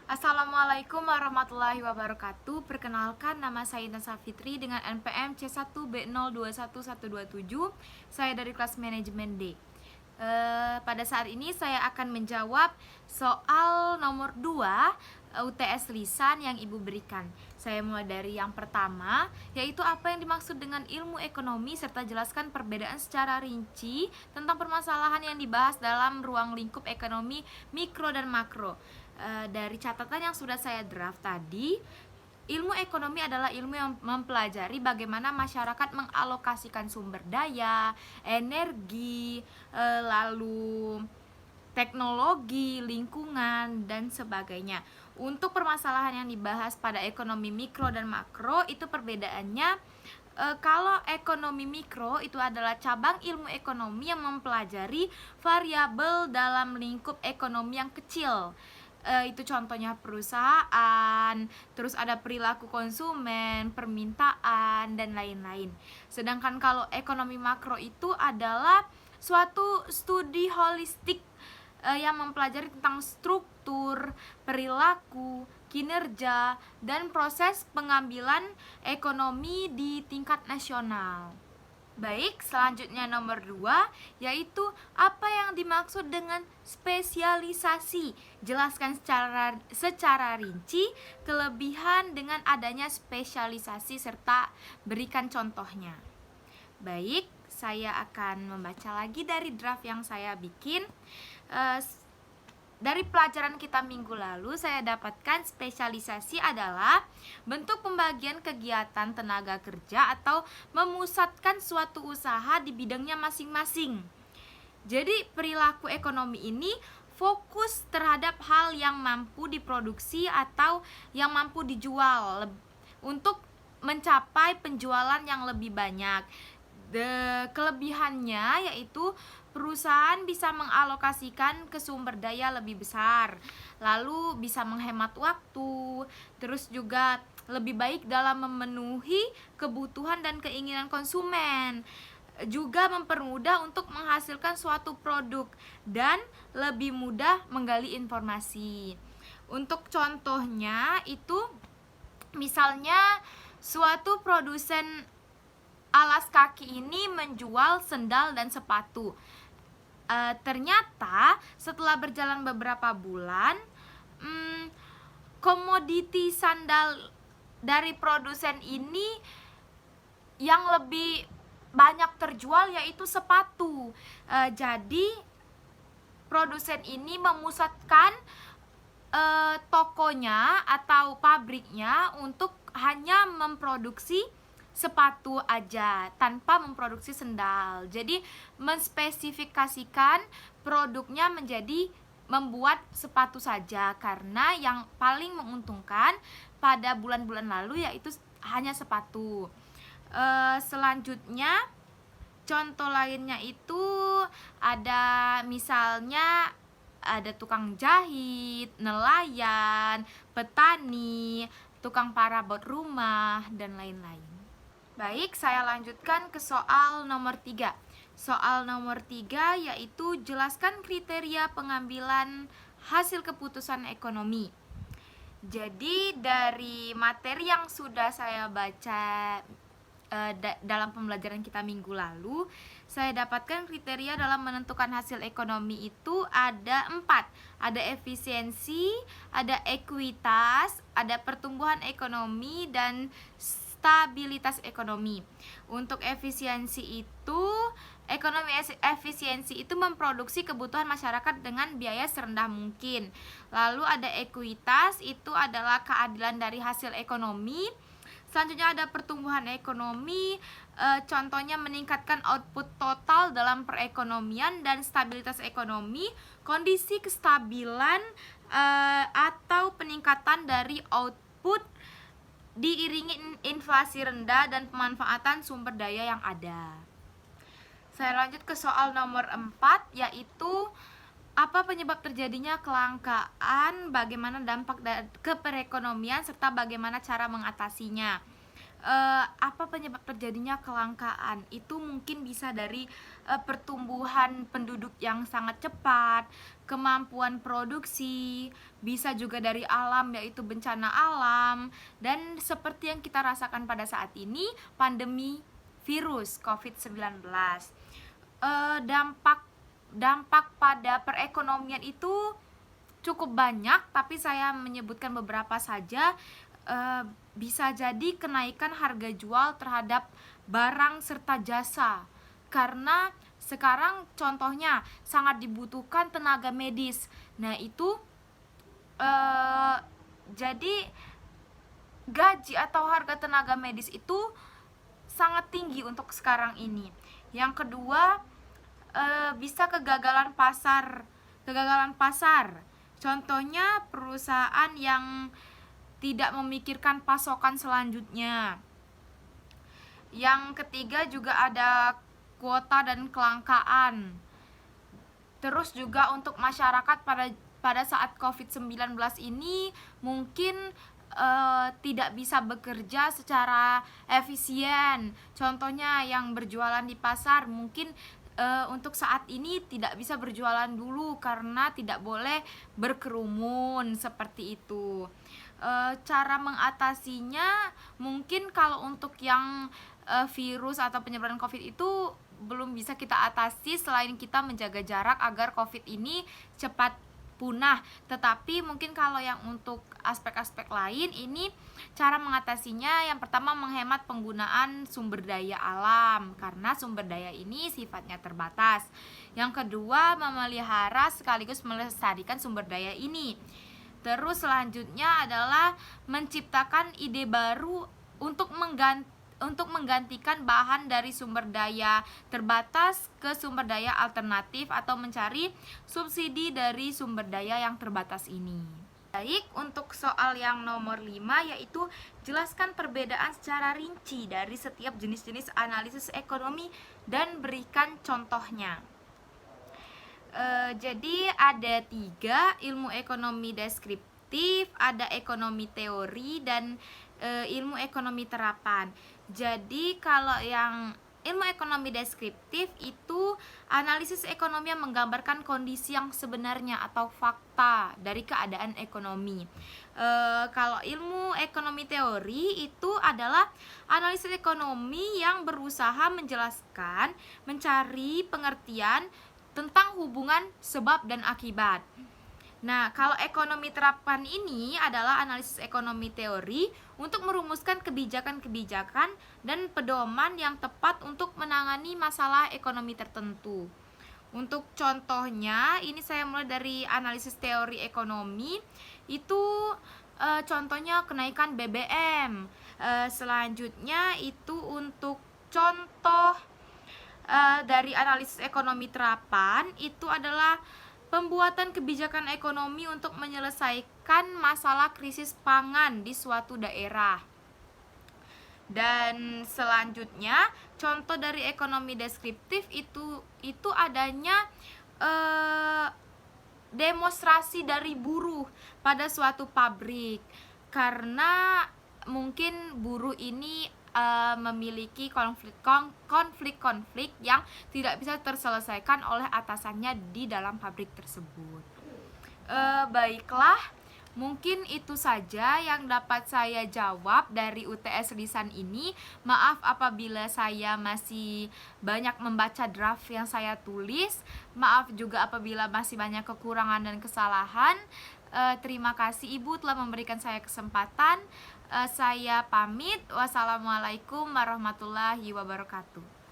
Assalamualaikum warahmatullahi wabarakatuh. Perkenalkan, nama saya Nasa Fitri dengan NPM C1B021127. Saya dari kelas manajemen D. Pada saat ini saya akan menjawab soal nomor 2 UTS lisan yang Ibu berikan. Saya mulai dari yang pertama, yaitu apa yang dimaksud dengan ilmu ekonomi serta jelaskan perbedaan secara rinci tentang permasalahan yang dibahas dalam ruang lingkup ekonomi mikro dan makro. Dari catatan yang sudah saya draft tadi, ilmu ekonomi adalah ilmu yang mempelajari bagaimana masyarakat mengalokasikan sumber daya, energi, lalu teknologi, lingkungan, dan sebagainya. Untuk permasalahan yang dibahas pada ekonomi mikro dan makro, itu perbedaannya, kalau ekonomi mikro itu adalah cabang ilmu ekonomi yang mempelajari variabel dalam lingkup ekonomi yang kecil. Itu contohnya perusahaan, terus ada perilaku konsumen, permintaan, dan lain-lain. Sedangkan kalau ekonomi makro itu adalah suatu studi holistik yang mempelajari tentang struktur, perilaku, kinerja, dan proses pengambilan ekonomi di tingkat nasional. Baik, selanjutnya nomor 2, yaitu apa yang dimaksud dengan spesialisasi. Jelaskan secara rinci kelebihan dengan adanya spesialisasi serta berikan contohnya. Baik, saya akan membaca lagi dari draft yang saya bikin. Dari pelajaran kita minggu lalu, saya dapatkan spesialisasi adalah bentuk pembagian kegiatan tenaga kerja atau memusatkan suatu usaha di bidangnya masing-masing. Jadi perilaku ekonomi ini fokus terhadap hal yang mampu diproduksi atau yang mampu dijual untuk mencapai penjualan yang lebih banyak. Kelebihannya yaitu perusahaan bisa mengalokasikan ke sumber daya lebih besar, lalu bisa menghemat waktu, terus juga lebih baik dalam memenuhi kebutuhan dan keinginan konsumen, juga mempermudah untuk menghasilkan suatu produk dan lebih mudah menggali informasi. Untuk contohnya itu misalnya suatu produsen alas kaki ini menjual sendal dan sepatu. Ternyata setelah berjalan beberapa bulan, komoditi sandal dari produsen ini yang lebih banyak terjual yaitu sepatu. Jadi produsen ini memusatkan tokonya atau pabriknya untuk hanya memproduksi sepatu aja tanpa memproduksi sendal. Jadi menspesifikasikan produknya menjadi membuat sepatu saja, karena yang paling menguntungkan pada bulan-bulan lalu yaitu hanya sepatu. Selanjutnya contoh lainnya itu ada misalnya ada tukang jahit, nelayan, petani, tukang parabot rumah, dan lain-lain. Baik, saya lanjutkan ke soal nomor 3. Soal nomor 3 yaitu jelaskan kriteria pengambilan hasil keputusan ekonomi. Jadi dari materi yang sudah saya baca dalam pembelajaran kita minggu lalu, saya dapatkan kriteria dalam menentukan hasil ekonomi itu ada 4. Ada efisiensi, ada ekuitas, ada pertumbuhan ekonomi, dan stabilitas ekonomi. Untuk efisiensi itu, ekonomi efisiensi itu memproduksi kebutuhan masyarakat dengan biaya serendah mungkin. Lalu ada ekuitas, itu adalah keadilan dari hasil ekonomi. Selanjutnya ada pertumbuhan ekonomi, contohnya meningkatkan output total dalam perekonomian. Dan stabilitas ekonomi, kondisi kestabilan atau peningkatan dari output diiringi inflasi rendah dan pemanfaatan sumber daya yang ada. Saya lanjut ke soal nomor 4, yaitu apa penyebab terjadinya kelangkaan, bagaimana dampak ke perekonomian, serta bagaimana cara mengatasinya. apa penyebab terjadinya kelangkaan? Itu mungkin bisa dari pertumbuhan penduduk yang sangat cepat, kemampuan produksi, bisa juga dari alam, yaitu bencana alam, dan seperti yang kita rasakan pada saat ini, pandemi virus COVID-19. Dampak pada perekonomian itu cukup banyak, tapi saya menyebutkan beberapa saja. Bisa jadi kenaikan harga jual terhadap barang serta jasa, karena sekarang contohnya sangat dibutuhkan tenaga medis. Nah itu jadi gaji atau harga tenaga medis itu sangat tinggi untuk sekarang ini. Yang kedua, bisa kegagalan pasar. Contohnya perusahaan yang tidak memikirkan pasokan selanjutnya. Yang ketiga juga ada kuota dan kelangkaan. Terus juga untuk masyarakat pada saat COVID-19 ini mungkin tidak bisa bekerja secara efisien. Contohnya yang berjualan di pasar mungkin untuk saat ini tidak bisa berjualan dulu karena tidak boleh berkerumun, seperti itu. Cara mengatasinya mungkin kalau untuk yang virus atau penyebaran COVID itu belum bisa kita atasi selain kita menjaga jarak agar COVID ini cepat punah. Tetapi mungkin kalau yang untuk aspek-aspek lain ini cara mengatasinya, yang pertama menghemat penggunaan sumber daya alam karena sumber daya ini sifatnya terbatas. Yang kedua memelihara sekaligus melestarikan sumber daya ini. Terus selanjutnya adalah menciptakan ide baru untuk menggantikan bahan dari sumber daya terbatas ke sumber daya alternatif atau mencari subsidi dari sumber daya yang terbatas ini. Baik, untuk soal yang nomor 5 yaitu jelaskan perbedaan secara rinci dari setiap jenis-jenis analisis ekonomi dan berikan contohnya. Jadi ada 3, ilmu ekonomi deskriptif, ada ekonomi teori, dan ilmu ekonomi terapan. Jadi kalau yang ilmu ekonomi deskriptif itu analisis ekonomi yang menggambarkan kondisi yang sebenarnya atau fakta dari keadaan ekonomi. Kalau ilmu ekonomi teori itu adalah analisis ekonomi yang berusaha menjelaskan, mencari pengertian tentang hubungan sebab dan akibat. Nah, kalau ekonomi terapan ini adalah analisis ekonomi teori untuk merumuskan kebijakan-kebijakan dan pedoman yang tepat untuk menangani masalah ekonomi tertentu. Untuk contohnya, ini saya mulai dari analisis teori ekonomi. Itu contohnya kenaikan BBM. Selanjutnya itu untuk contoh dari analisis ekonomi terapan itu adalah pembuatan kebijakan ekonomi untuk menyelesaikan masalah krisis pangan di suatu daerah. Dan selanjutnya contoh dari ekonomi deskriptif itu adanya demonstrasi dari buruh pada suatu pabrik, karena mungkin buruh ini memiliki konflik-konflik yang tidak bisa terselesaikan oleh atasannya di dalam pabrik tersebut. Baiklah, mungkin itu saja yang dapat saya jawab dari UTS Lisan ini. Maaf apabila saya masih banyak membaca draft yang saya tulis. Maaf juga apabila masih banyak kekurangan dan kesalahan. Terima kasih Ibu telah memberikan saya kesempatan. Saya pamit. Wassalamualaikum warahmatullahi wabarakatuh.